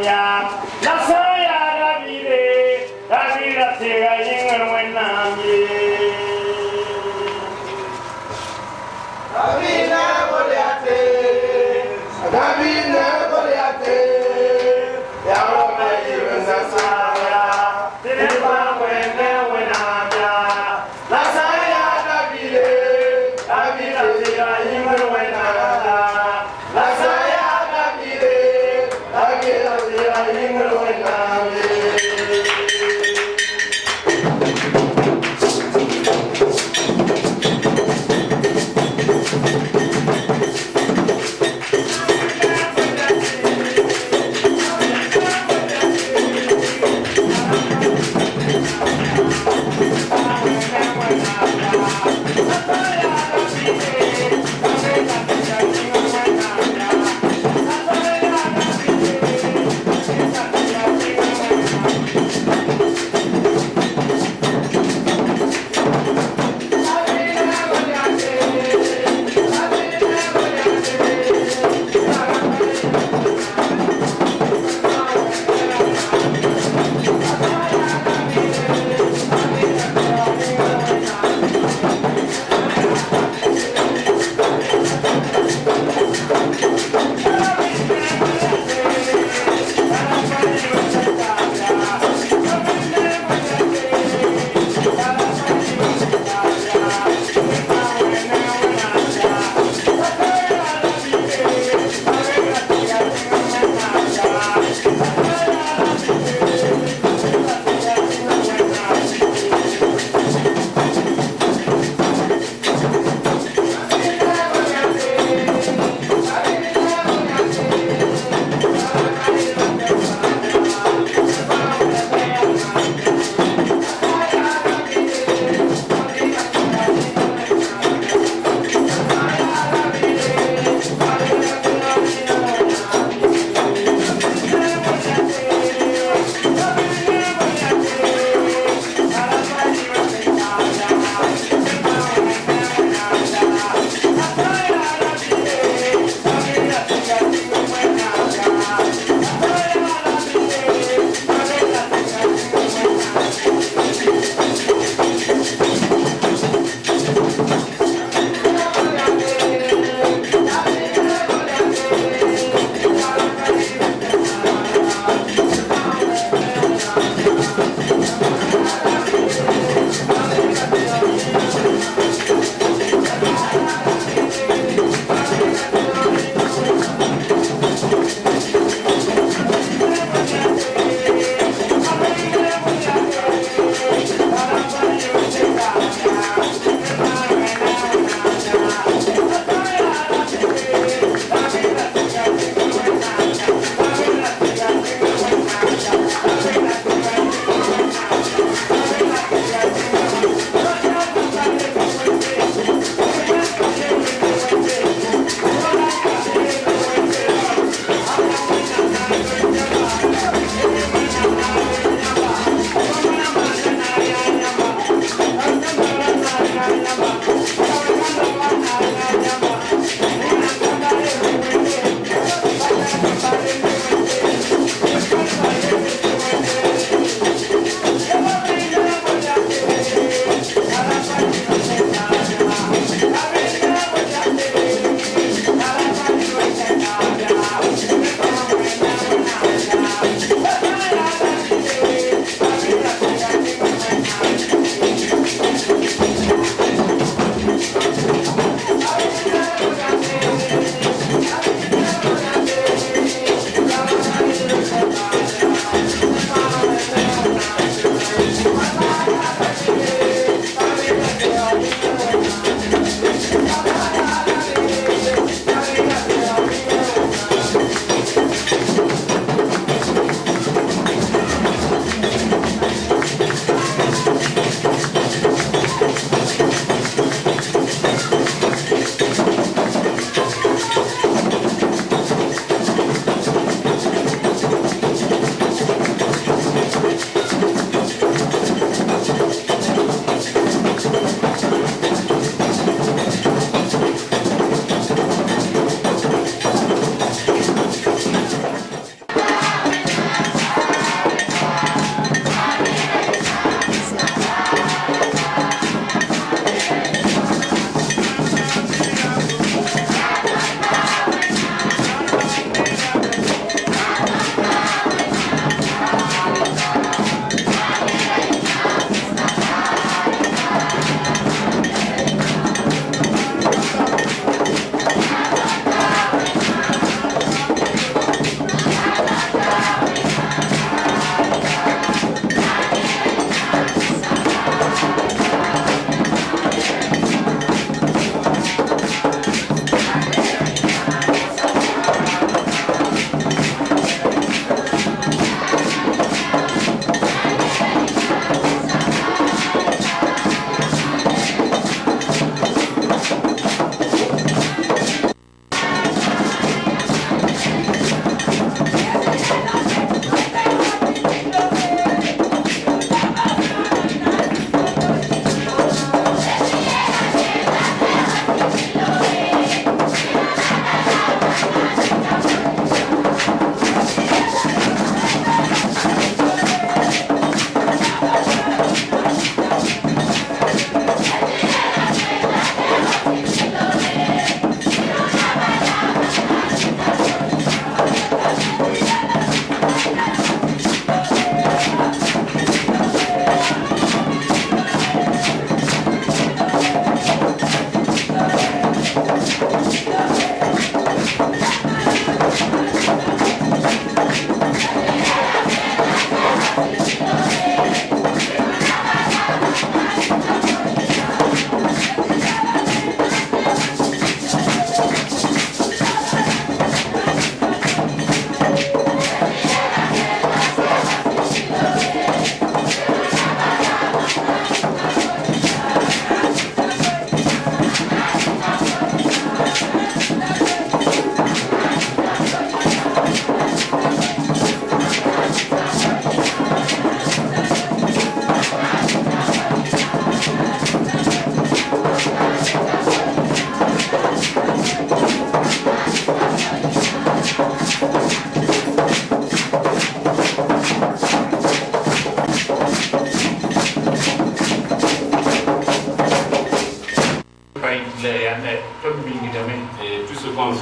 ya la saya Davira tega yengar wenami Davina Goliate Ya Roma Yunza Saya Tiripa Wene Wenamia La Saya Davira tega yengar wenamia La Saya Davira tega yengar wenamia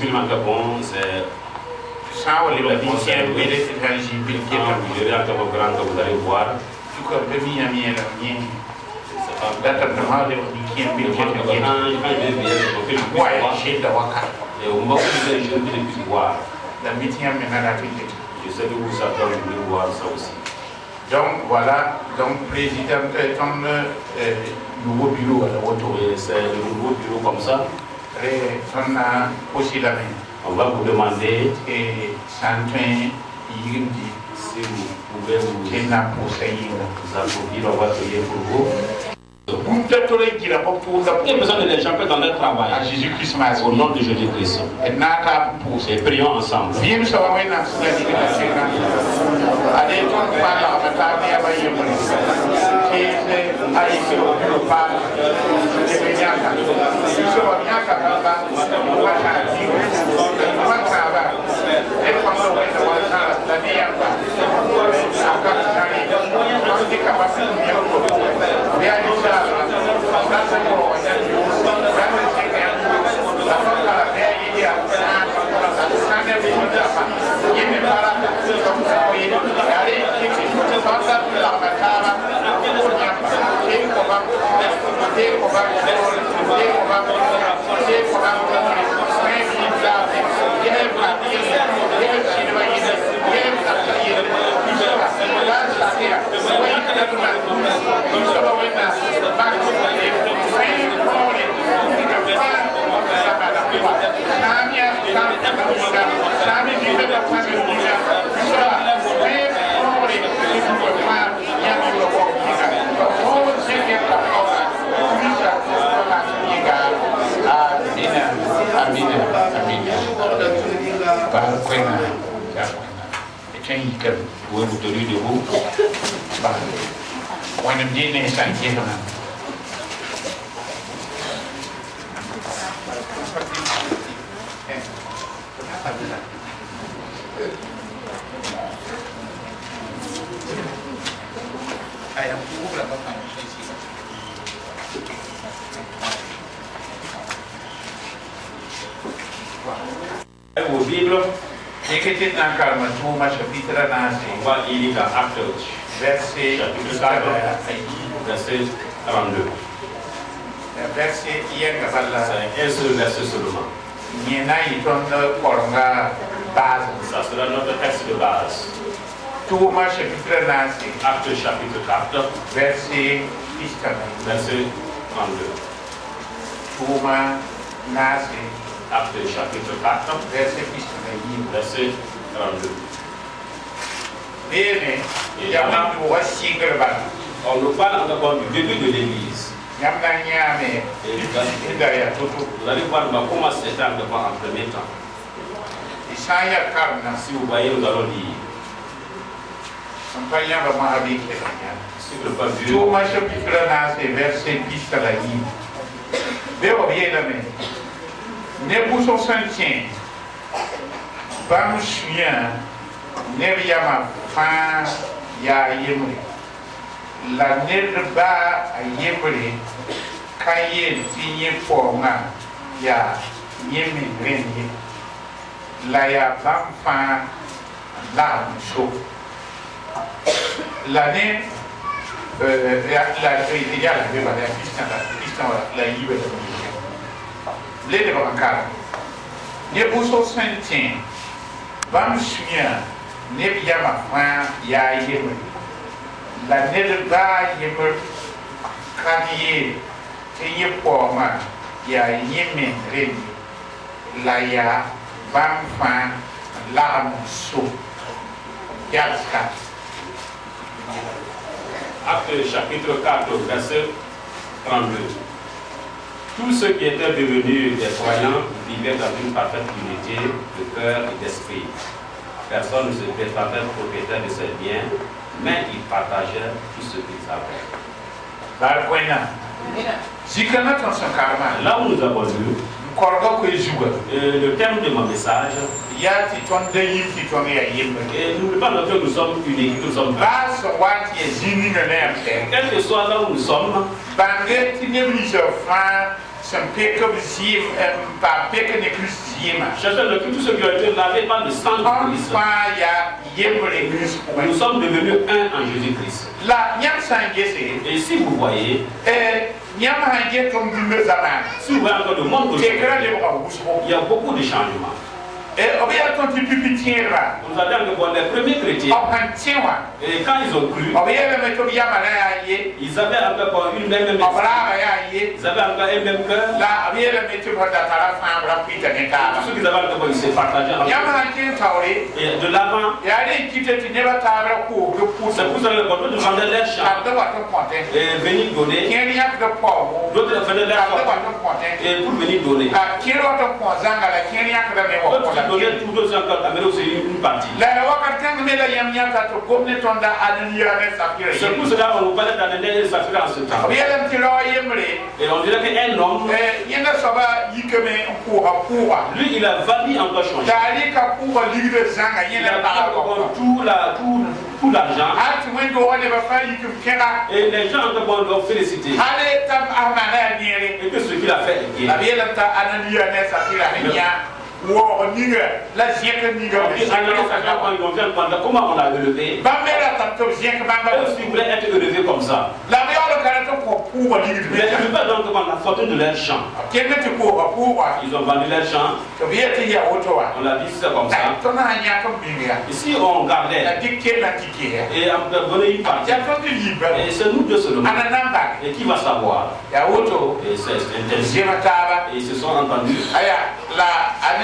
film en Gabon, c'est ça ou les musiciens oui. et les étrangers qui vous verrez en Gabon grand que vous allez voir. tout comme de Miami et la mienne. C'est pas D'après le musicien qui est et au moment où vous êtes jeune, vous devez voir. la métier maintenant la ville. Je sais que vous attendez de voir ça aussi. Donc voilà, donc président est un nouveau bureau à la retour. Et c'est le nouveau bureau comme ça. Et on a aussi la main. On va vous demander Et Santin Yindi, si vous pouvez vous approprier, on va payer pour vous. vous t'attendez qu'il a pas pour la Il y a besoin de les gens dans leur travail. à Jésus-Christ, Au nom de Jésus-Christ. et n'a pour Et prions ensemble. bien ça va maintenant sur la dignité. Allez, on parle à la table et à la yémon. Et c'est à ici au bureau par les médias. Si ça va bien, ça va pas. On va changer. On va travailler. Et comme on va faire la meilleure part. À quand ça arrive, on dit qu'à partir de mieux. Bien, Inch'Allah, ça c'est bon. La femme à la veille, il y a Vous vous tenez debout. On aime bien les sentiers. Vos Bibles, Écoutez dans Calme, tout ma chapitre on va lire dans Actes, verset chapitre 4, verset 32. verset hier Gabala, C'est un seul verset seulement. Niena Yiton Koronga base. Ça sera notre texte de base. Tout ma chapitre Nancy, Actes chapitre 4, verset Istana, verset 32. tout ma Nancy, Actes chapitre 4, verset Istana, verset 32. Bene, Yaman du Wassi Gabala, On nous parle encore du début de l'Église. Yamna Yame, Hidaya Toto, Vous allez voir comment c'était en premier temps. Isaya Karna, Si vous voyez, nous allons lire. Sampaya Mahabi Kenya. Si vous ne pas vu, Tout ma chapitre Nancy, verset Istana, Béo bien aimé. Nebouson Saint-Tien, Bamchien, Nebiama, Fan, Ya Yemri. La Nerba Yemri, Kaye, Tigne Forma, Ya Yemi Reni, La Ya Bamfan, La Chou. L'année, il y a la Bible, la Bible. Lede Bankara. Nebouson Saint-Tien, Bamchien, Nebiama, Fan, Ya Yemri. La Nerba Yemri, Kaye, Tigne Forma, Ya Yemi Reni, La Ya Bamfan, La Chou. Yaska. Actes chapitre 4, verset 32. Tous ceux qui étaient devenus des croyants vivaient dans une parfaite unité de cœur et d'esprit. Personne ne se prétendait propriétaire de ses biens, mais ils partageaient tout ce qu'ils avaient. Barquena. Zikana ton sakarma. Là où nous avons lu, Korga ko ejuga. le thème de mon message, Ya ti ton de yim ti ton ya yim. et nous ne parlons pas que nous sommes unis, nous sommes Ba so wat ye zini na na mte. quel que soit là où nous sommes, Bange ti ne bli so fa sam peke bzim pa peke ne Christi Cherchez le Christ, tous ceux qui ont été lavés par le sang de Christ. Nous sommes devenus un en Jésus-Christ. Et si vous voyez, si vous voyez encore le monde aujourd'hui, il y a beaucoup de changements. Vous allez voir les premiers chrétiens, et quand ils ont cru, ils avaient encore une même mission, ils avaient encore un même cœur. Tout ce qu'ils avaient encore, ils se partageaient entre eux. Et de l'avant, c'est pour ça que d'autres demandaient leur champ et venir donner, d'autres venaient leur champ et pour venir donner. Donner tout deux encore, amener aussi une partie. C'est pour cela qu'on nous parlait d'Ananias et Saphira en ce temps. Et on dirait qu'un homme, lui il a valu encore changé. Il a encore tout l'argent. Et les gens encore doivent féliciter. Et que ce qu'il a fait est bien. Comment on a élevé? Si vous voulez être élevé comme ça, mais ils ne peuvent pas donc prendre la fortune de leur champ. Ils ont vendu leur champ. On l'a dit c'est comme ça. Ici on gardait et on peut donner une partie. Et c'est nous deux seulement. Et qui va savoir? Et c'est intéressant. Et ils se sont entendus.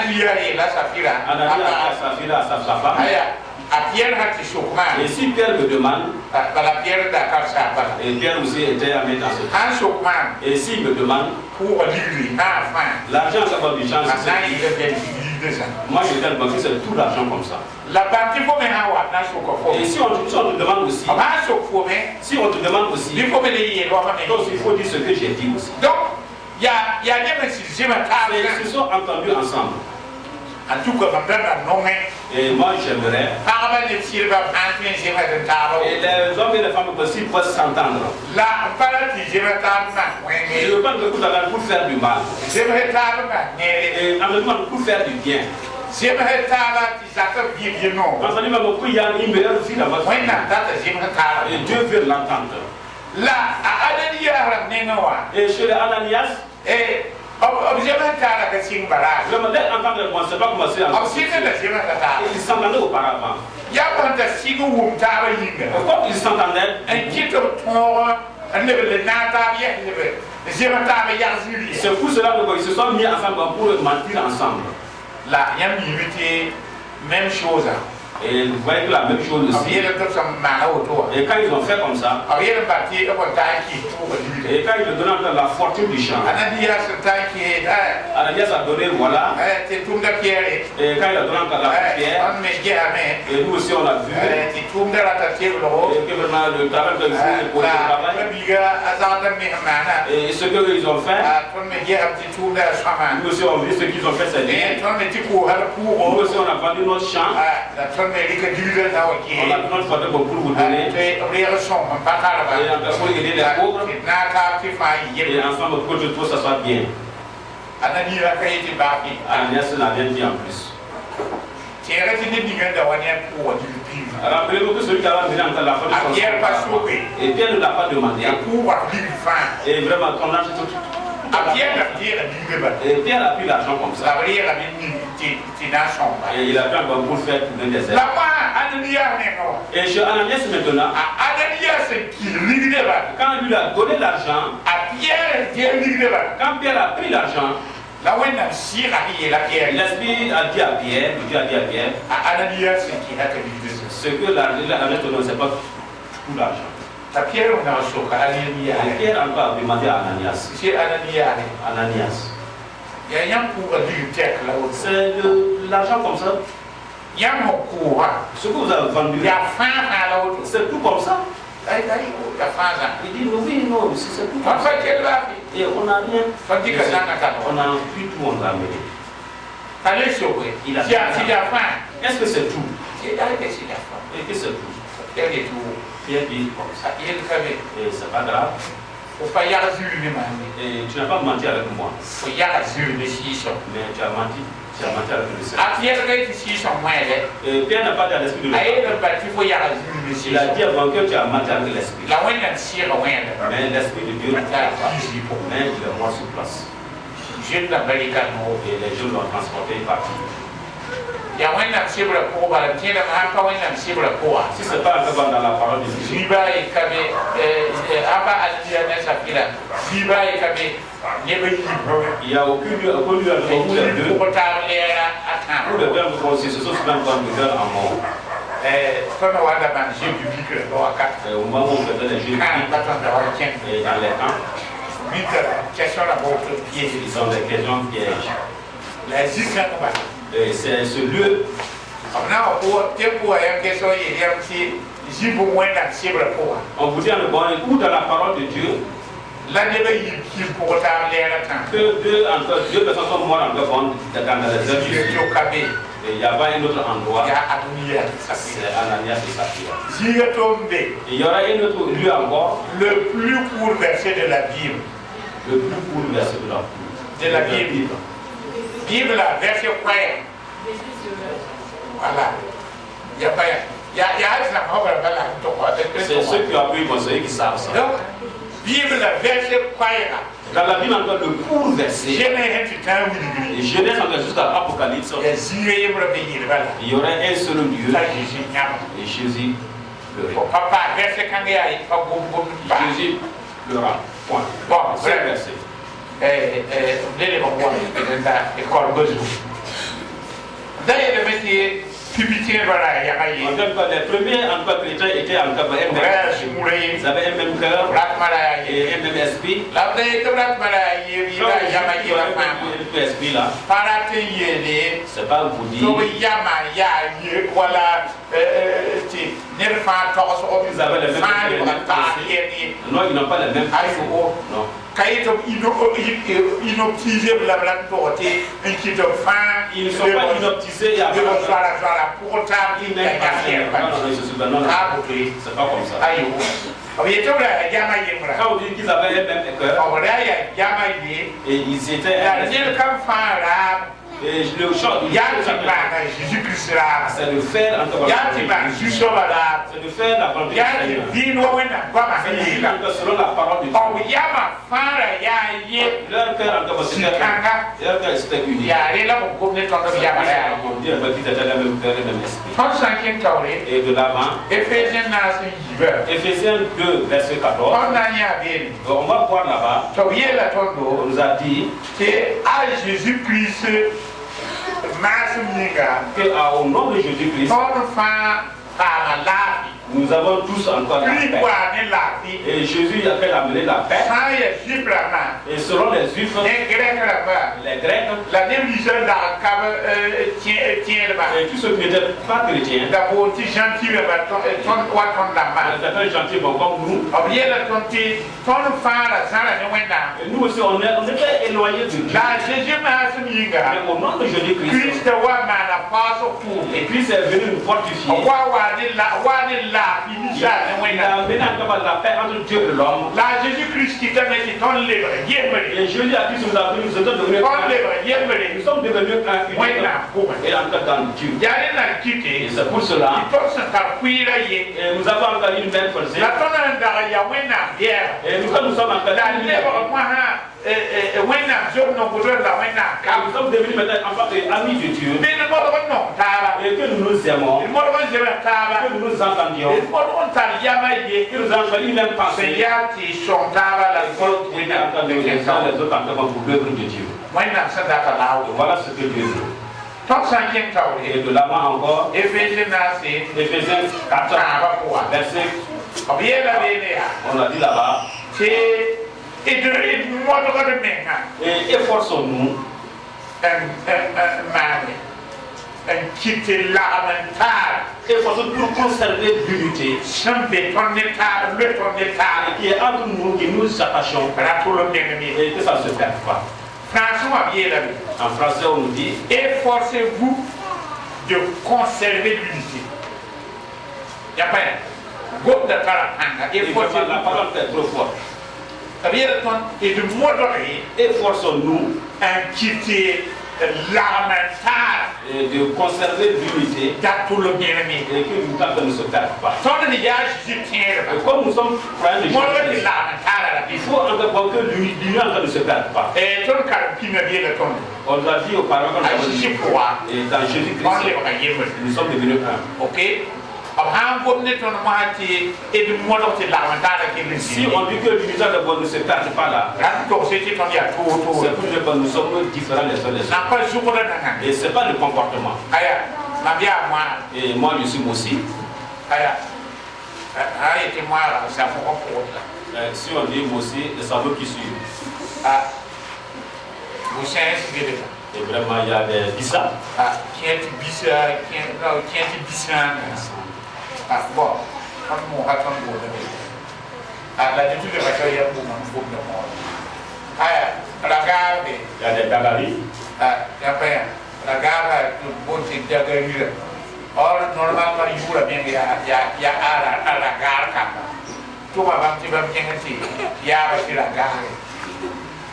Ananias et Saphira, sa femme. Et si Pierre me demande, et Pierre aussi était à mettre dans ce temps. Et s'il me demande, l'argent ça va du champ, moi je vais le banquier, c'est tout l'argent comme ça. Et si on te demande aussi, donc il faut dire ce que j'ai dit aussi. Ils se sont entendus ensemble. Et moi j'aimerais. Et les hommes et les femmes aussi peuvent s'entendre. Je ne veux pas que vous avez pour faire du mal. Et en même temps pour faire du bien. Quand ça dit même qu'il y a une meilleure vie dans votre vie. Et Dieu veut l'entendre. Et chez les Ananias, vraiment d'être entendre moi, c'est pas commencer à ils s'entendaient auparavant. Quand ils s'entendaient, c'est pour cela qu'ils se sont mis ensemble pour mentir ensemble. Même chose. Et vous voyez que la même chose aussi. Et quand ils ont fait comme ça, et quand ils donnent encore la fortune du champ, Ananias a donné, voilà. Et quand il a donné encore la pierre, et nous aussi on a vu, et que vraiment le travail de travail, et ce qu'ils ont fait, nous aussi on a vu ce qu'ils ont fait, c'est bien. Nous aussi on a vendu notre champ. On a notre photo pour vous donner. Et pour aider les pauvres. Et ensemble pour que tout ça soit bien. Ananias n'a rien dit en plus. Rappelez-vous que celui qui a venu en la photo et Pierre ne l'a pas demandé. Et vraiment, ton argent tout. Et Pierre a pris l'argent comme ça. Et il a pris encore pour faire tourner des ailes. Et chez Ananias maintenant, quand lui a donné l'argent, quand Pierre a pris l'argent, l'esprit a dit à Pierre, Dieu a dit à Pierre, ce que l'Ananias ne sait pas tout l'argent. Pierre encore a demandé à Ananias. Ananias. C'est l'argent comme ça. Ce que vous avez vendu, c'est tout comme ça. Il dit oui, non, c'est tout comme ça. Et on n'a rien. On a pris tout, on l'a amené. Est-ce que c'est tout? Et que c'est tout? Pierre dit comme ça. Et c'est pas grave. Et tu n'as pas menti avec moi. Mais tu as menti. c'est en matière de Saint. A Pierre ici son moyen. Pierre n'a pas dans l'esprit de Aïe, l'esprit. le bâti faut y aller. Il a dit avant que tu as en matière de l'esprit. La wine and see a wine. Mais l'esprit de Dieu, mais il est mort sur place. J'ai l'Américain. Et les gens l'ont transporté parti. Il y a wine and see a poor, but I'm telling you, wine and see a poor. Si ce n'est pas encore dans la parole de Dieu, Ziba et Kabe, Abba Adiana Safira, Ziba et Kabe, il n'y a aucun lieu à où les deux, pour où les deux vont se sont souvent dans en mort. Comme on a mangé du bique, Au moment où on faisait les jeux et dans les temps, question la votre pied. ils sont des questions pièges. La Zika, Et c'est ce lieu, now, pour tempo, I am guessing il y a un petit Zibo Wine and Sibra Poa. on vous dit en bon ou dans la parole de Dieu, L'année qui pour l'air à temps. que deux personnes sont mortes en Gabon dans les œuvres. Et il y a pas un autre endroit, Il y a Adonia, c'est Ananias et Saphira. Zia tombé, Et il y aura un autre lieu encore, le plus court verset de la Bible. le plus court verset de la Bible. Bible, verset quoi? Voilà. Il y a pas. Il y a c'est ceux qui ont appris le conseil qui savent ça. donc, Bible, verset quoi? Dans la Bible, encore le court verset, Genèse et Genèse encore jusqu'à l'Apocalypse, il y aurait un seul lieu, et Jésus pleurait. Papa, verset quand il y a Jésus pleura. Point. Bon, C'est vrai. le verset. D'ailleurs, le métier, publicité, voilà, il y a En tout cas, les premiers en tout cas, chrétiens étaient en tout cas un même cœur. Ils avaient un même cœur et un même esprit. Esprit là. C'est pas vous dire. Ils avaient les mêmes esprits. Non, ils n'ont pas les mêmes esprits. Non. Ils ne sont pas inoptisés et après. Non, c'est pas comme ça. Quand on dit qu'ils avaient un même cœur et ils étaient et le chant c'est de faire encore c'est de faire la volonté du Seigneur selon la parole de Dieu. Leur cœur encore c'était uni. Dieu a dit qu'ils avaient le même cœur et le même esprit. Et de l'avant, Éphésiens 2 verset 14, on va voir là-bas, on nous a dit Jésus-Christ, qu'au nom de Jésus-Christ, nous avons tous encore la paix. Et Jésus a fait amener la paix. Et selon les Juifs, les Grecs, et tous ceux qui n'étaient pas chrétiens, les gentils comme nous, et nous aussi on était éloignés de Dieu. Mais au nom de Jésus-Christ, et Christ est venu nous fortifier. Il a amené encore la paix entre Dieu et l'homme. Jésus-Christ qui t'a mis ton livre, Et Jésus a dit nous avons nous sommes devenus nous sommes devenus et encore dans Dieu. Et c'est pour cela et nous avons encore une même pensée. Et nous sommes encore nous sommes devenus maintenant amis de Dieu. Et que nous nous aimons. Que nous nous entendions. Que nous avons une même pensée. Les autres encore pour l'œuvre de Dieu. Voilà ce que Dieu veut. Et de là-bas encore, Éphésiens 4, verset, on a dit là-bas, et efforçons-nous efforçons-nous pour conserver l'unité qui est entre nous, qui nous attachons et que ça ne se perde pas. En français, on nous dit efforcez-vous de conserver l'unité. Il n'y a pas la parole est trop forte. Et de modérer Efforçons-nous à quitter et de conserver l'unité et que nous ne se perdons pas. Et comme nous sommes frères de Jésus, il faut encore que l'union ne se perde pas. On l'a dit auparavant et dans Jésus-Christ, nous sommes devenus un. Ok? Si on dit que l'unité ne se perd pas là, c'est pour dire que nous sommes différents les uns les autres. Et ce n'est pas le comportement. Et moi je suis aussi. Si on dit aussi, le cerveau qui suit. Et vraiment il y a des bissas. Bon, on m'a attendé. L'habitude de la carrière pour mon regarde. Il y a des dagaris. Regarde, tout le monde est dagari. Or, normalement, il faut bien, il y a à la gare. Tout va bien, tu vas bien, il y a aussi la gare.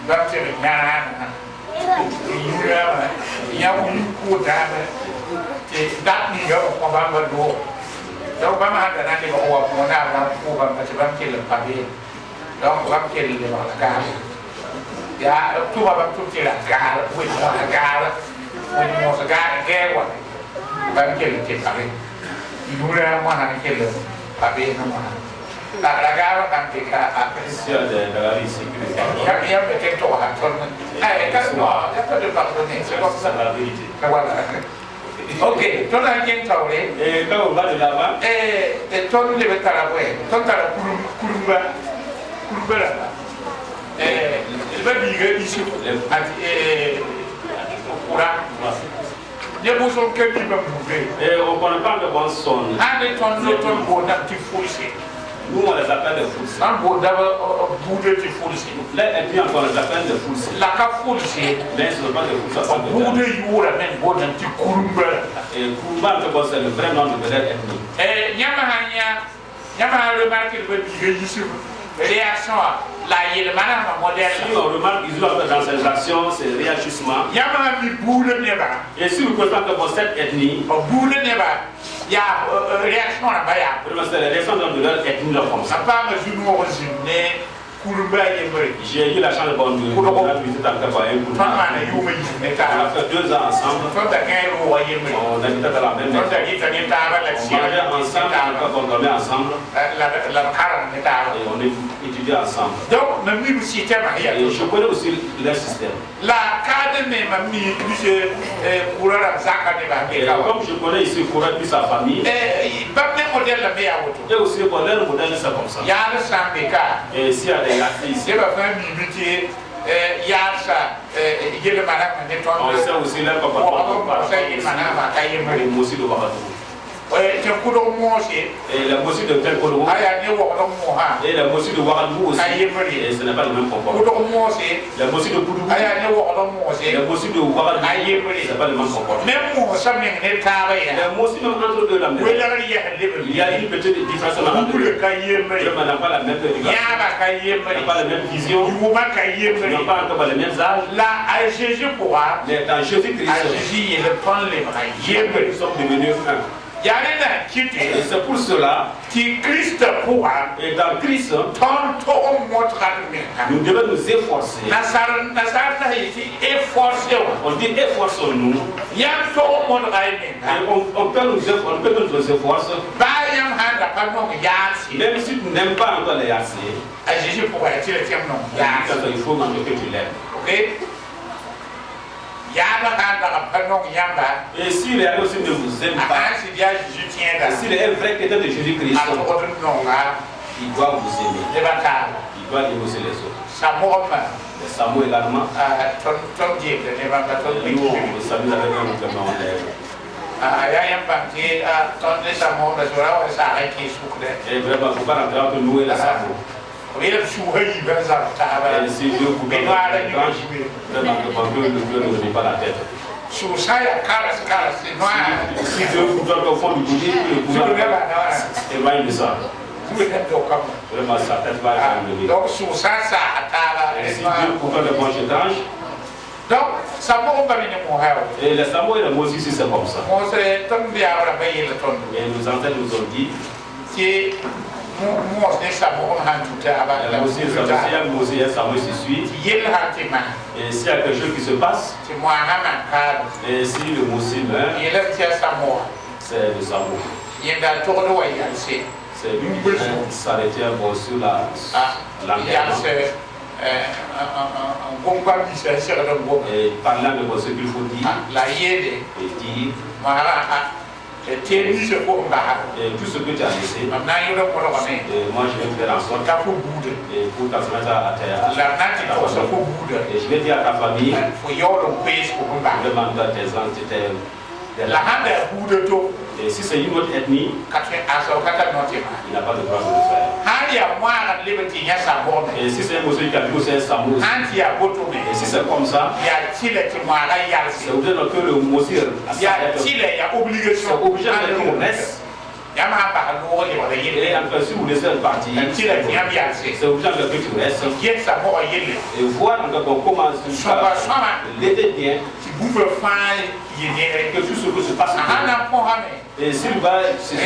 Donc, c'est le garan. Il y a un coup d'âme. C'est d'apnée, on va me dire. Donc, on a des gens qui ont fait le papier. Donc, on va faire le gare. Il y a tout va bien la gare, oui, la gare, oui, mon gare, on va faire le papier. Il nous a fait le papier. La gare, quand il y a des sécurité. Il y a peut-être trois personnes. Il n'y a pas de pardonner, c'est comme ça la vérité. Voilà. Ok, ton agent tauré. Et quand on va de là-bas, et ton de Betaraboué, ton Kurumba, Kurumba là-bas. Il va dire ici, au courant. Les bouchons que lui va bouger. Et on ne connaît pas de bon son. Ton beau d'un petit fourré. Nous on les appelle des fourrés. Un beau d'abord bouger du fourré. Là, et puis encore les appelle des fourrés. La cap fourré. Mais ce n'est pas des fourrés. Ça bouger you la même beau d'un petit Kurumba. Et Kurumba, c'est le vrai nom de Bédel ethnique. Et Yamaha remarque le bébé ici. Réaction à la yélemana modèle. Si on remarque, ils ont dans ces actions, ces réagissements. Yamaha mi boule neba. Et si vous constatez que cette ethnie, boule neba. Il y a réaction à Baya. C'est la réaction de leur ethnie comme ça. Pas me joue origine. J'ai eu la chance de voir la visite à Kabaye. On a fait 2 ans ensemble. On habitait dans la même maison. On mangeait ensemble, on dormait ensemble. Et on étudiait ensemble. Donc, et je connais aussi leur système. Comme je connais ici Koura puis sa famille. Et aussi le modèle c'est comme ça. Et ici à des actrices. On sait aussi leur comportement. Et aussi le Wagatou. Et la motion de tel Kodo. Et la motion de Wagatou aussi. Et ce n'est pas le même comportement. La motion de Koudou. La motion de Wagatou. Ce n'est pas le même comportement. La motion entre eux, il y a une petite différence. On n'a pas la même éducation. On n'a pas la même vision. On n'a pas encore les mêmes âges. Mais dans Jésus-Christ, nous sommes devenus un. Et c'est pour cela que Christ pourra, et dans Christ, nous devons nous efforcer. On dit efforçons-nous. Et on peut nous efforcer. Même si tu n'aimes pas encore les Yassé, il faut que tu l'aimes. Et si les aussi ne vous aiment pas, si les vrais chrétiens de Jésus-Christ, il doit vous aimer. Il doit aimer aussi les autres. Les Samo également. Nous, on salue avec un comment on est. Et vraiment, il ne faut pas rentrer entre nous et les Samo. Et si Dieu coupe la tranche, vraiment, ne levez pas la tête. Si Dieu coupe au fond du bouquet, le pouvoir éloigne de ça. Vraiment, sa tête va être enlevée. Donc, sur ça, et si Dieu coupe le branche tranche, Donc, ça m'a pas mis mon haut. Et les Samoa et les Moses, c'est comme ça. Moi, c'est tant bien à la veille le ton. Et nos ancêtres nous ont dit, Qui, moi, c'est ça, moi, on a tout à la Moses, Moses, Samuel se suit. Et s'il y a quelque chose qui se passe, c'est moi, et si le Moses meurt, il est le Samoa. c'est le Samoa. Il y a un tour de voyage, c'est il s'arrêtait sur la et parlant de ce qu'il faut dire, et dire et tout ce que tu as laissé, et moi je vais faire en sorte et pour t'assurer à terre. Et je vais dire à ta famille, demande à tes entités. Et si c'est une autre ethnie, il n'a pas le droit de le faire. Et si c'est un monsieur qui a vu c'est un Samoa, et si c'est comme ça, c'est obligé que le monsieur c'est obligé de reste. Et après, si vous laissez partir, c'est obligé que tu restes. Et voir comment l'aider bien, que tout ce qui se passe. Et s'il va c'est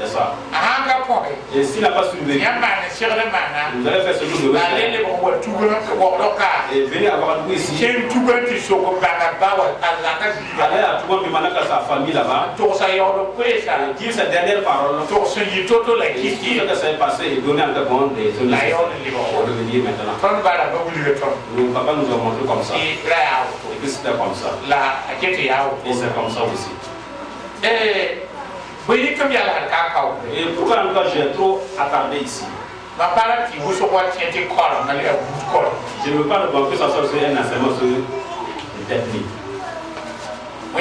ça. Et s'il n'a pas soulevé, vous allez faire ce que vous devez et venez avoir nous ici. Allez à tout le monde demander à sa famille là-bas. Et dire cette dernière parole. Et dire ce que ça est passé et donner encore bon des pour revenir maintenant. Le papa nous a montré comme ça. Et que c'était comme ça. Et c'est comme ça aussi. Et pourquoi encore j'ai trop attardé ici? Je ne veux pas que ça soit un enseignement sur une technique. Et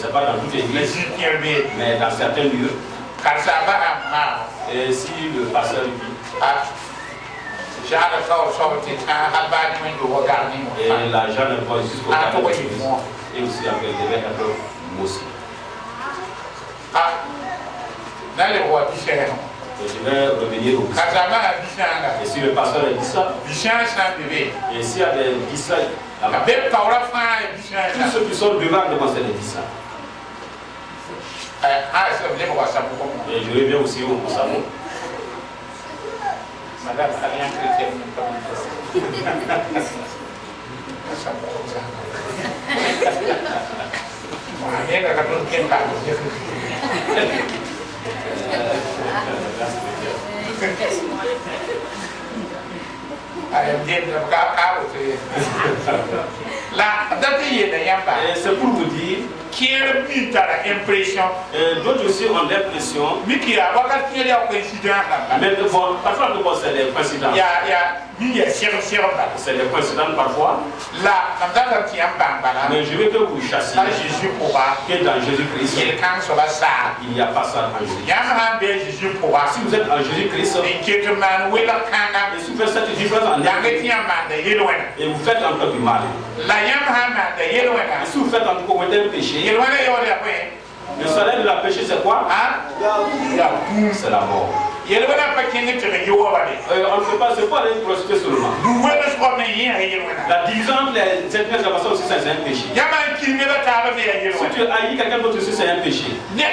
c'est pas dans toutes les églises, mais dans certains lieux. Et si le pasteur dit, et l'argent ne va jusqu'au cadre et aussi avec des devait être aussi. Et je vais revenir au business. Et si le pasteur a dit ça, et s'il y a des business là-bas, tous ceux qui sont devant de commencer les business. Et je reviens aussi au Samoa. Madame, elle est chrétienne. C'est pour vous dire d'autres aussi ont l'impression, mais bon, parfois c'est des coïncidences. C'est des coïncidences parfois. Mais je veux que vous chassiez que dans Jésus-Christ, il n'y a pas ça en Jésus-Christ. Si vous êtes en Jésus-Christ, et si vous faites cette différence en et vous faites encore du mal. Et si vous faites encore un péché, le salaire de la péché c'est quoi? C'est la mort. On ne fait pas, c'est pas une prostituée seulement. La division entre les ethnies aussi c'est un péché. Si tu haïs quelqu'un d'autre aussi c'est un péché. Si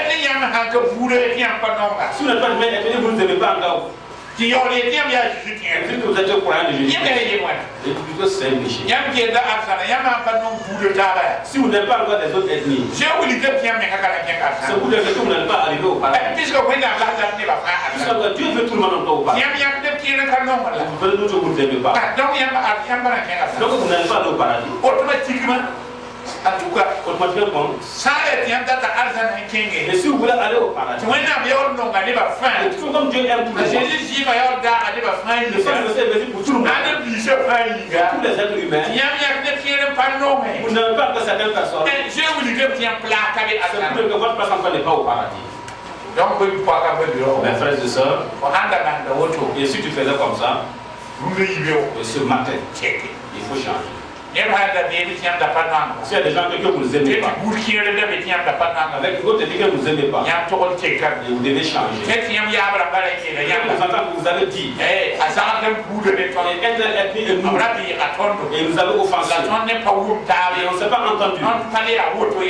vous n'êtes pas de même ethnie, vous ne devez pas encore. Si vous êtes au courant de Jésus, c'est un péché. Si vous n'êtes pas encore des autres ethnies, c'est pour dire que vous n'êtes pas arrivé au paradis. Puisque Dieu veut tout le monde encore au paradis. Vous ne vous aimez pas. Donc vous n'allez pas aller au paradis. Automatiquement, et si vous voulez aller au paradis, il faut comme Dieu aime tout le monde. Le sang de c'est pour tout le monde. Tous les êtres humains. Vous n'avez pas que certaines personnes. C'est pour que votre place n'est pas au paradis. Mes frères et sœurs, et si tu faisais comme ça, ce matin, il faut changer. S'il y a des gens que vous n'aimez pas, avec d'autres que vous n'aimez pas, et vous devez changer. Vous entendez, vous allez dire, et nous allons offenser. Et on ne s'est pas entendu. On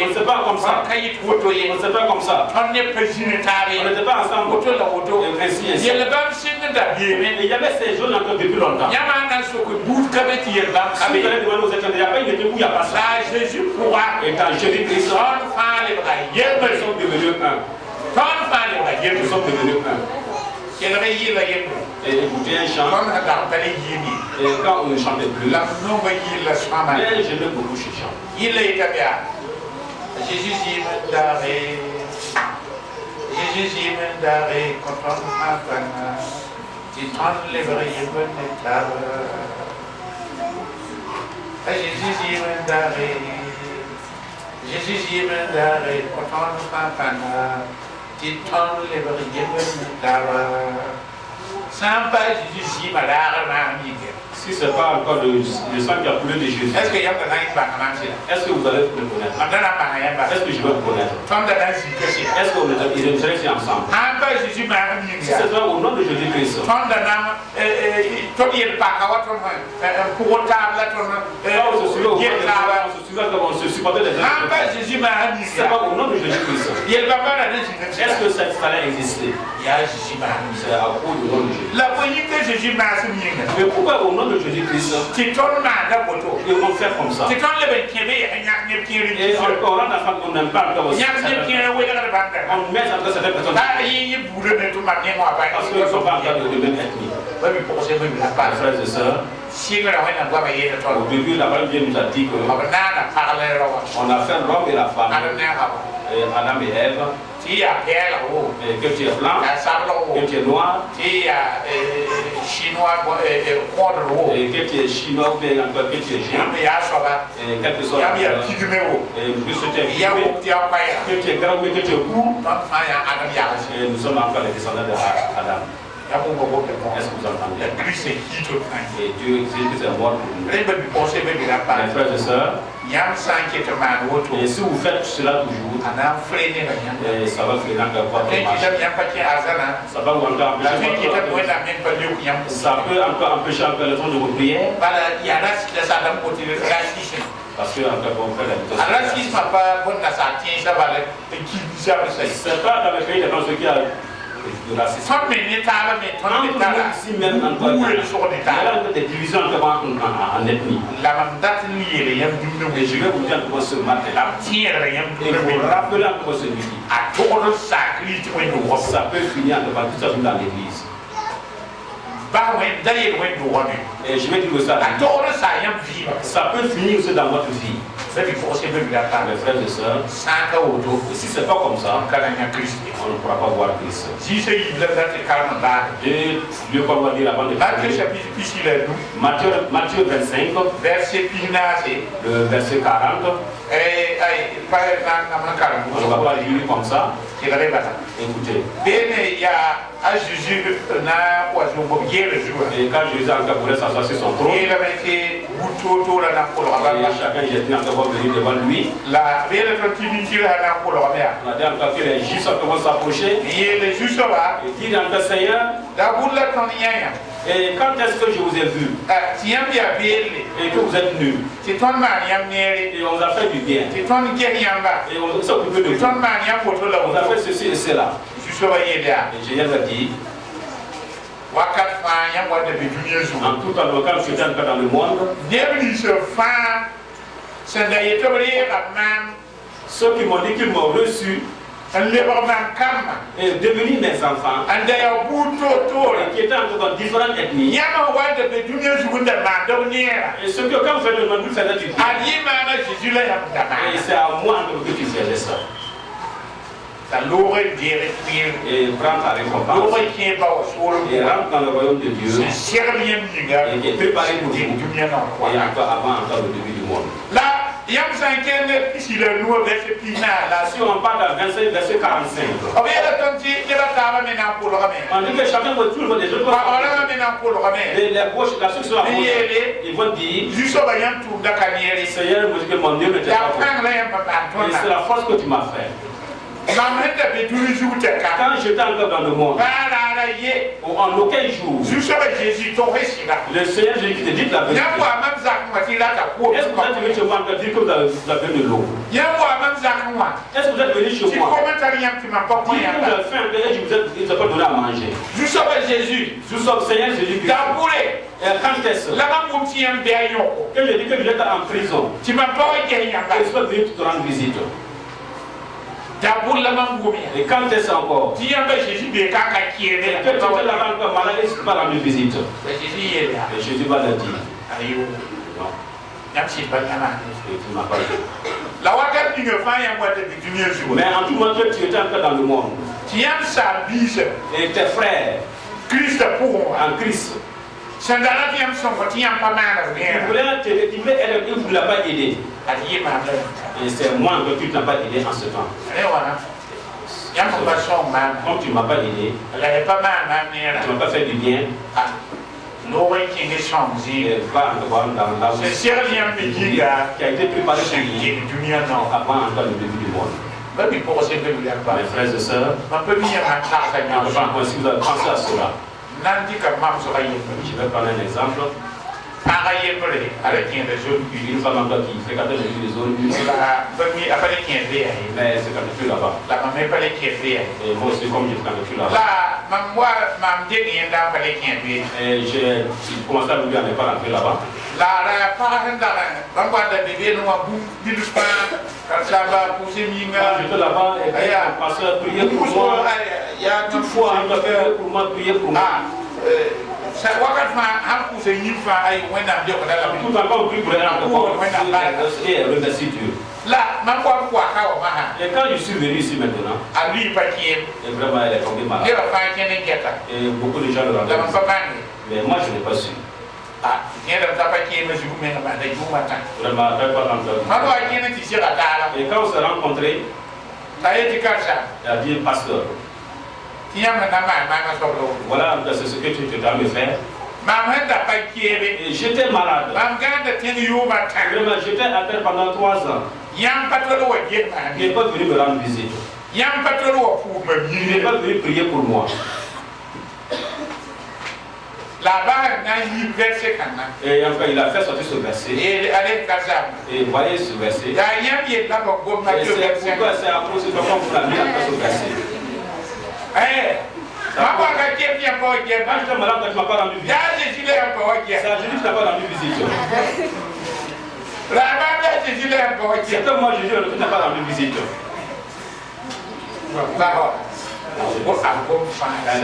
ne s'est pas comme ça. On ne s'est pas comme ça. On n'était pas ensemble. Et ainsi, ainsi. Et il y avait ces jeunes encore depuis longtemps. Si vous allez demander aux étrangers, il n'y a pas une équipe où il n'y a pas ça. Et quand Jésus-Christ, ils sont devenus un. Nous sommes devenus un. Et écoutez un chant. Et quand on ne chantait plus, mais j'aimais beaucoup ce chant. Jésus m'endaré, Jésus m'endaré, quand on m'appelle, tu t'en lèverais bonne table. Jésus m'endaré, Jésus m'endaré, quand on m'appelle, tu t'en lèverais bonne table. Sans pas Jésus m'endaré, Si ce n'est pas encore le sang qui a coulé de Jésus, est-ce que y a un est-ce que vous allez le connaître? Est-ce que je vais le connaître? Est-ce qu'on est ici ensemble? Si c'est toi au nom de Jésus-Christ, on se supportait des gens. Si c'est pas au nom de Jésus-Christ, est-ce que ça allait exister? C'est à cause du nom de Jésus. Mais pourquoi au nom de Jésus-Christ, et on fait comme ça? Et encore là, on n'aime pas encore aussi. On met entre certaines personnes parce qu'ils ne sont pas encore de même ethnie. Frères et sœurs, au début, la parole nous a dit que on a fait l'homme et la femme, Adam et Ève. Que tu es blanc, que tu es noir, chinois, et que tu es chinois ou bien encore que tu es géant, et quelque chose, et plus tu es que tu es grand mais que tu es court, et nous sommes encore les descendants d'Adam. Est-ce que vous entendez? Et Dieu Jésus est mort pour nous. Mes frères et sœurs, et si vous faites cela toujours, ça va freiner encore votre marche. Ça va vous encore empêcher votre marche. Ça peut encore empêcher encore le temps de vos prières. Parce que encore on fait la racisme c'est pas dans le pays de ceux qui a de racisme. Ici même encore, il y a des divisions en ethnie. Et je vais vous dire comment ce matin, et vous rappeler encore ce midi. Ça peut finir en tout ça dans l'église. Et je vais dire que ça peut finir aussi dans votre vie. Mes frères et sœurs, si ce n'est pas comme ça, on ne pourra pas voir Christ. Et Dieu, comme on va dire avant de Matthieu 25, le verset 40. On ne va pas lire comme ça. Écoutez. Et quand Jésus a encore voulu s'asseoir sur son trône, et chacun était encore venu devant lui. On a dit encore que les Juifs commencent à s'approcher. Et dit encore Seigneur, et quand est-ce que je vous ai vu et que vous êtes venus et on a fait du bien et on s'est occupé de vous, on a fait ceci et cela. Et Jésus a dit en tout temps, quand j'étais encore dans le monde, ceux qui m'ont dit qu'ils m'ont reçu et devenus mes enfants et qui étaient encore dans différentes ethnies. Et ce que quand vous faites le monde, vous faites du bien. Et c'est à moi que tu faisais ça. Et prends ta récompense et rentre dans le royaume de Dieu et qui est préparé pour vous et encore avant encore le début du monde. Si on parle dans verset 45, On dit que chacun va toujours des autres. Les poches, la ceux qui sont à côté, ils vont dire Seigneur, vous dites que mon Dieu ne t'a pas fait. Et c'est la force que tu m'as fait. Quand j'étais encore dans le monde, en aucun jour, le Seigneur Jésus te dit la vérité. Est-ce que vous êtes venu chez moi pour dire que vous avez de l'eau? Est-ce que vous êtes venu chez moi? Dites que vous avez faim et je vous ai pas donné à manger. Nous sommes Seigneur Jésus-Christ. Et quand est-ce que je dis que vous êtes en prison, je suis venu te rendre visite. Et quand est-ce encore? Que tu étais là-bas encore malade et tu ne peux pas rendre visite. Et Jésus va le dire. Non. Et tu ne m'as pas dit. Mais en tout moment, tu étais encore dans le monde. Et tes frères en Christ. Il voulait t'aider, il ne voulait pas aider. Et c'est moi que tu n'as pas aidé en ce temps. Comme tu ne m'as pas aidé, tu ne m'as pas fait du bien. C'est qui a été préparé sur lui avant encore le début du monde. Mes frères et sœurs, si vous avez pensé à cela, je vais prendre un exemple. Une femme encore qui fréquentait les zones humides. Mais c'est quand tu es là-bas. Et moi aussi, comme je fréquente plus là-bas. Et j'ai commencé à me dire à ne pas rentrer là-bas. J'étais là-bas et le pasteur priait pour moi. Toutefois, il m'a fait pour moi, prier pour moi. Tout encore plus pour et remercier Dieu. Et quand je suis venu ici maintenant, et vraiment elle est tombée malade. Et beaucoup de gens le rendent. Mais moi je n'ai pas su. Vraiment, et quand on s'est rencontrés, il a dit pasteur. Voilà, c'est ce que tu dois me faire. J'étais malade. Vraiment, j'étais à terre pendant 3 ans. Il n'est pas venu me rendre visite. Il n'est pas venu prier pour moi. Et enfin, il a fait sortir ce verset. Et voyez ce verset. Et c'est pourquoi c'est à cause de comment vous l'avez fait ce verset. Quand j'étais malade, tu ne m'as pas rendu visite. C'est à Jésus que tu n'as pas rendu visite. C'est moi Jésus que tu n'as pas rendu visite. Elle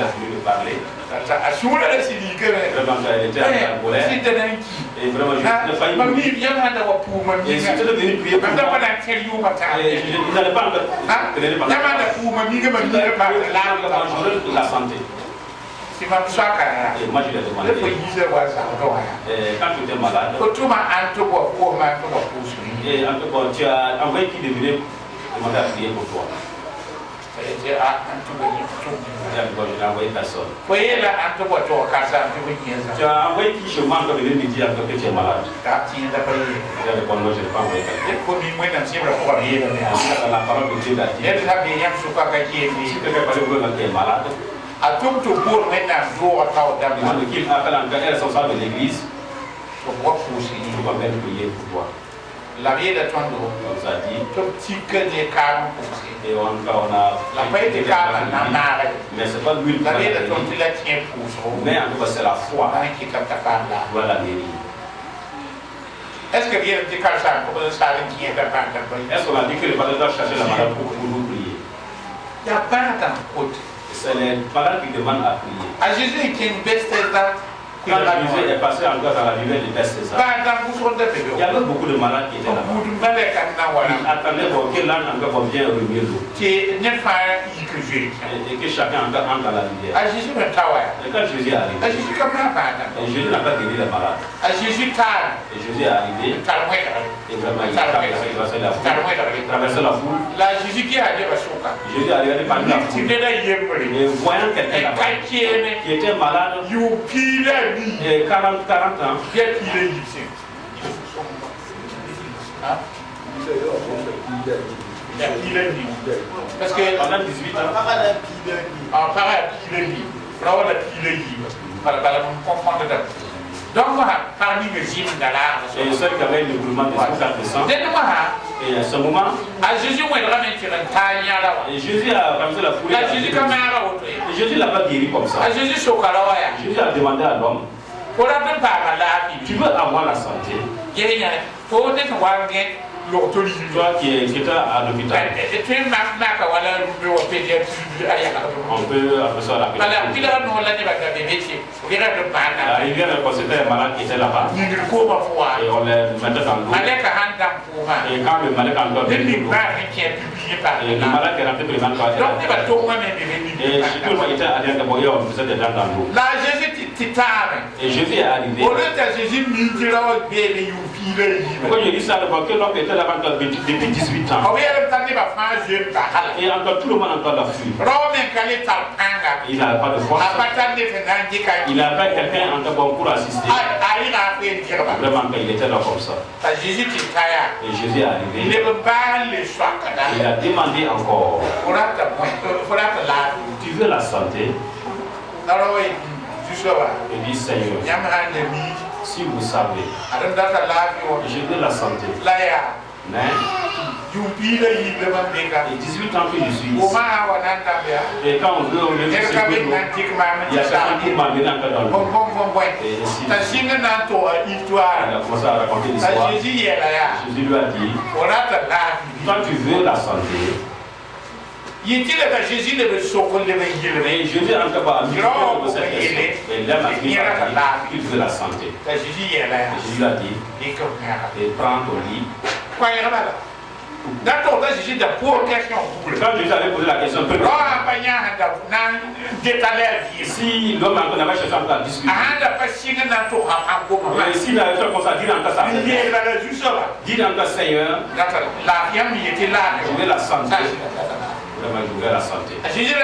a voulu me parler. Vraiment, elle était en colère. Et vraiment, je n'ai failli mourir. Et si tu es venu prier pour moi, et je n'allais pas encore créer la santé. Et moi, je l'ai demandé. Et quand tu étais malade, et en tout cas, tu as envoyé qui devait demander à prier pour toi. Je n'ai envoyé personne. Tu as envoyé qui chez moi quand il me dire que tu es malade. J'ai répondu, moi je n'ai pas envoyé quelqu'un. La parole de Dieu a dit, si quelqu'un parle de vous qui est malade, demande qu'il appelle encore un responsable de l'église, il faut même prier pour toi. La vie de ton dos, on nous a dit, et on a mais c'est pas l'huile, mais en tout cas c'est la foi qui doit la guérir. Est-ce que bien dit Est-ce qu'on a dit que les malades doivent chercher la malade pour nous prier? Il n'y a pas d'autre. C'est les malades qui demandent à prier. À Jésus qui investit dans Quand Jésus est passé encore dans la rivière de Bethesda, il y avait beaucoup de malades qui étaient là-bas. Ils attendaient que l'âne encore vient remuer l'eau. Et que chacun encore entre dans la rivière. Et quand Jésus est arrivé, et Jésus n'a pas guéri les malades. Et Jésus est arrivé, et vraiment il a traversé la foule. Jésus qui a dit Jésus est arrivé parmi la foule. Et voyant quelqu'un là-bas qui était malade, et 40 ans, parce que pendant 18 ans, donc parmi les hymnes d'Allah, et ceux qui avaient le mouvement des souffles de sang, et à ce moment, Jésus et Jésus a ramené la foule, et Jésus l'a pas guéri comme ça. Jésus a demandé à l'homme, tu veux avoir la santé? Toi qui étais à l'hôpital, on peut appeler ça la pédiatrie. Il vient de constater un malade qui était là-bas, et on le mettait dans l'eau. Et quand le malade encore vient de l'eau, et le malade qui est rentré dans l'eau, et si tout le monde était allé d'abord, on faisait des dents dans l'eau. Et Jésus est arrivé. Quand je dis ça, d'abord, que l'homme était là-bas depuis 18 ans. Et encore tout le monde encore l'a fui. Il n'a pas de force. Il n'a pas quelqu'un encore bon pour assister. Vraiment, il était là comme ça. Et Jésus est arrivé. Il a demandé encore, tu veux la santé? Il dit, Seigneur, si vous savez, je veux la santé. Mais, et 18 ans que je suis ici. Et quand on veut, on veut faire ce que il y a quelqu'un qui m'a amené encore dans le monde. Et ainsi, il a commencé à raconter l'histoire. Jésus lui a dit, quand tu veux la santé, et Jésus encore a mis cette question. Et l'homme a dit qu'il veut la santé. Et Jésus lui a dit, et prends ton lit. Quand Jésus avait posé la question, si l'homme n'avait cherché encore à discuter, et s'il avait fait comme ça, dire encore ça, dire encore Seigneur, je veux la santé. Vraiment, je veux la santé. Jésus a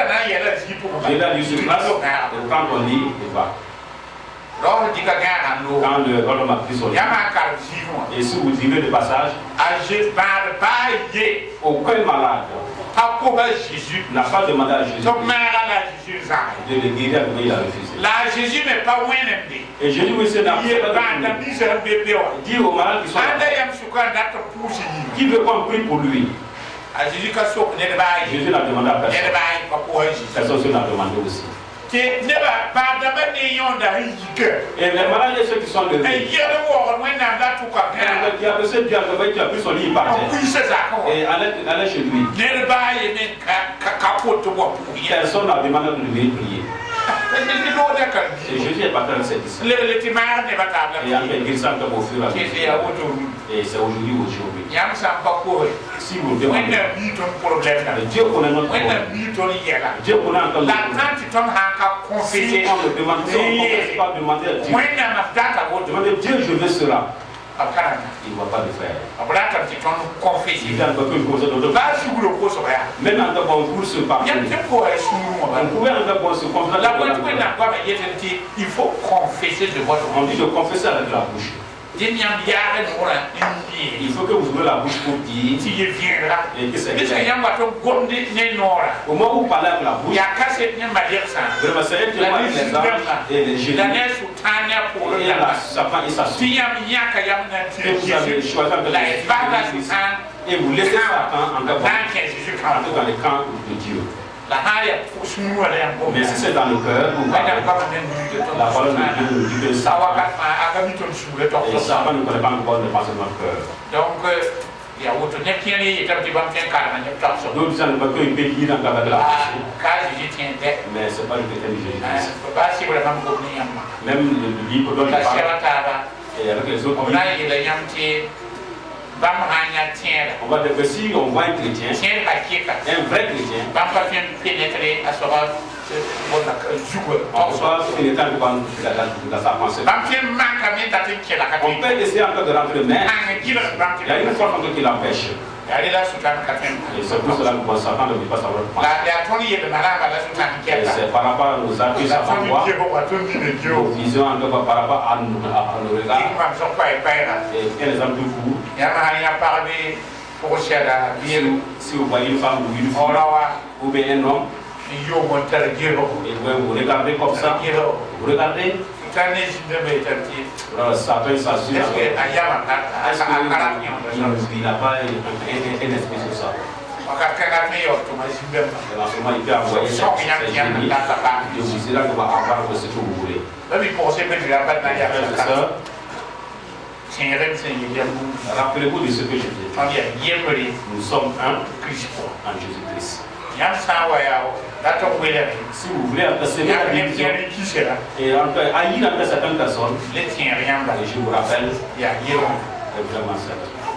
dit sur place, prends ton lit et va. Quand l'homme a pris son lit, et si vous direz le passage, aucun malade n'a pas demandé à Jésus de le guérir, mais il a refusé. Et Jésus oui, c'est dit aux malades qui sont là, qui veut qu'on prie pour lui? Jésus n'a demandé à personne. Personne n'a demandé aussi. Et les malades, ceux qui sont levés, qui a reçu Dieu, qui a pris son lit, il partait. Et allait chez lui. Personne n'a demandé de lui prier. Et Jésus est parti avec ses disciples. Et il a fait guérison au fur et à mesure. Et c'est aujourd'hui. Si vous demandez, Dieu connaît notre problème. Dieu connaît encore notre problème. Si on le demande, si on ne confesse pas demander à Dieu, demandez Dieu, je veux cela. Il ne va pas le faire. Il vient encore une cause d'autre. Même encore on court se parler. On pouvait encore se confesser. Il faut confesser de votre On dit de confesser avec la bouche. Il faut que vous ouvrez la bouche pour dire. Et que c'est au moment où vous parlez avec la bouche, vraiment c'est elle qui voit les anges et les génies. Et la serpent et sa soupe. Et vous avez choisi et vous laissez Satan encore dans le camp de Dieu. Mais si c'est dans le cœur, vous parlez, la parole de Dieu nous dit que ça. Et Satan ne connaît pas encore le pensée de notre cœur. Donc, ya woto ne tieni ita ti bam tien kala ne top so D'autres gens ne peuvent que payer dans la de la péché. ka ji tien de Mais ce n'est pas le baptême de Jésus. ba si wala mam ko ni yam Même le livre dont il ta parle, sera ta ba et avec les autres on livres, a il yam ti bam hanya tien on va dire que si on voit un chrétien, tien ka kika un vrai chrétien, bam pa tien pénétrer à sera bon la jugo on ne peut pas pénétrer dans sa pensée. bam tien manka mi ta tien la ka On peut essayer encore de rentrer, mais hanya kila bam il y a une force encore qui l'empêche. ali la sultan ka tien Et c'est pour cela que bon, Satan ne veut pas savoir penser. la ya toni ye de mala la sultan Et kela c'est par rapport à nos avis, la Satan toni voit, je ko toni ne nos jo visions encore par rapport à nos regards. ikma so pa e pa Et un exemple tout court, yama hanya parler pour cher biru si vous voyez une femme ou une fille, orawa ou bien un homme, yo montar giro et vous regardez comme ça, giro vous regardez, tane jinde me tanti alors Satan s'assure est-ce que ayama est-ce akara qu'il n'a pas un esprit sur ça. wakakanga me yo to majinde Et en ce moment, il peut envoyer so ses nya nya ennemis na ta ba de vous dire qu'on va avoir ce que vous voulez. babi penser que je la pas na ya Frères et ça sœurs, c'est rien c'est yem rappelez-vous de ce que je dis. on y yemri Nous sommes un Christ en Jésus-Christ. yam sa wa ya da to wele Si vous voulez semer la yam ne division tieni qui sera et haïr entre certaines personnes, le tien rien ba et je vous rappelle, ya yero c'est vraiment ça.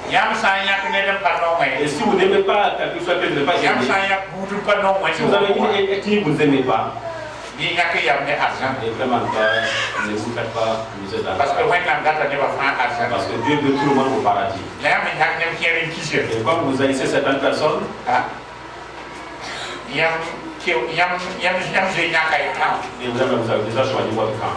yam sa nya ne dem pa no Et mai si vous n'aimez pas quelque chose que vous ne pas yam aimer, sa nya butu pa no mai si vous avez une ethnie que vous n'aimez pas, bi nya ke yam ne argent et vraiment pas, ne vous faites pas amuser dans parce que le when nam data ne va fa argent parce que Dieu veut tout le monde au paradis. là mais nya ne tieni qui sera Et comme vous haïssez certaines personnes, yam je nya ka ya et vous avez déjà choisi votre camp.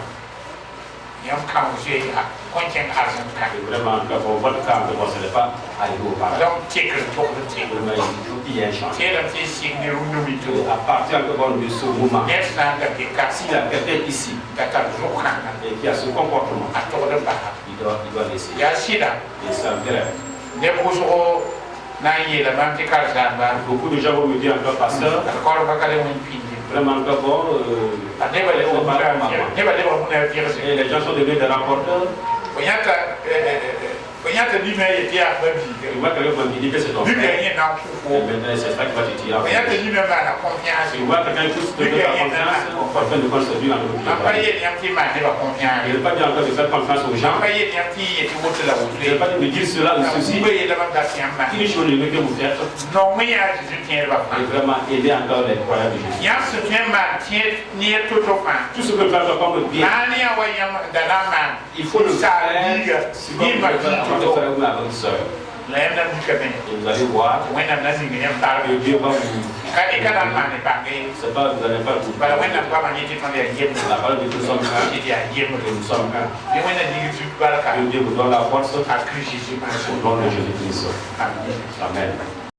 yam ka je ya konchen argent ka Et vraiment, quand votre camp ne ce n'est pas arrivé au paradis. donc checker to the table Vraiment, il faut qu'il y ait un changement. tela ti signi runumi to Et à partir de ce moment, next na ka ke ka s'il y a quelqu'un ici kata jokana et qui a ce comportement, a to de ba il doit laisser. ya sida Et ça me dirait. ne bozo na ye la man ti ka zamba Beaucoup de gens vont me dire encore, pasteur, ko ba ka le mun pindi vraiment encore bon, a ne ba le o ba ne ba le ba mun na virus et les gens sont devenus des rapporteurs. onyata ni me ye ti a ba bi Et moi, quelqu'un va me dire que c'est ton bi frère. ke ye na ku Et ko maintenant, c'est ça qui va te tirer. onyata ni me ba na confiance Et moi, quelqu'un qui te donne la confiance, afin de construire un autre apa pied. ye ni am ti ma ne ba confiance Je ne veux pas dire encore de faire confiance aux gens. apa ye ni am ti ye ti wote la wote Je ne veux pas dire de dire cela ou ceci. ba ye la ba ta siam ma Une chose que vous faites, non mais ya je tiens ba et vraiment aider encore les croyants de Jésus. ya se tiens ma tiens ni to to pa Tout ce que vous faites comme bien, nani ya wa yam da na ma il faut le sa faire. liga Si vous ni le ma faites avant de to faire une à votre soeur. la yam na bi ka ben Et vous allez voir when am na zinga yam ta que Dieu va vous. ka e ka na ma ne pa ngai C'est pas, vous n'allez pas vous. ba when am pa ma ni ti ton ya yem La parole de Dieu, nous sommes un. ti ya yem Et nous sommes un. ni when na ni tu baraka Que Dieu vous donne la force a Christ Jésus au nom de Jésus-Christ. Amen. Amen.